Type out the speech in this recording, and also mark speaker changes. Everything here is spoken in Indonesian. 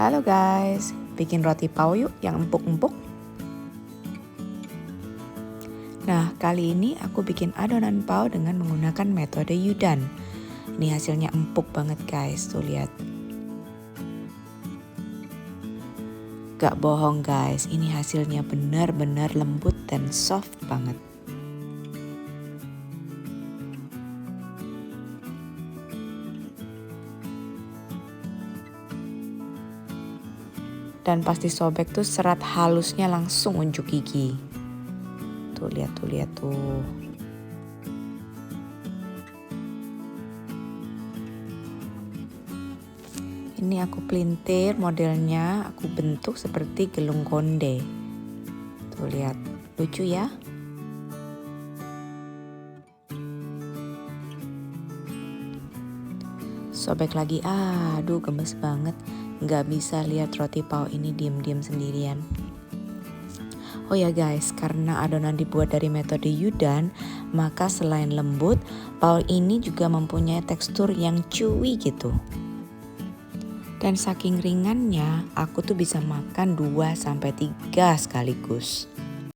Speaker 1: Halo guys, bikin roti pao yuk yang empuk-empuk. Nah, kali ini aku bikin adonan pao dengan menggunakan metode Yudan. Ini hasilnya empuk banget guys, tuh lihat. Gak bohong guys, ini hasilnya benar-benar lembut dan soft banget. Dan pas disobek tuh serat halusnya langsung unjuk gigi. Tuh lihat tuh. Ini aku pelintir modelnya, aku bentuk seperti gelung konde. Tuh lihat, lucu ya. Sobek lagi, aduh gemes banget. Nggak bisa lihat roti pao ini diem-diem sendirian. Oh ya guys, karena adonan dibuat dari metode Yudan, maka selain lembut, pao ini juga mempunyai tekstur yang chewy gitu. Dan saking ringannya, aku tuh bisa makan 2-3 sekaligus.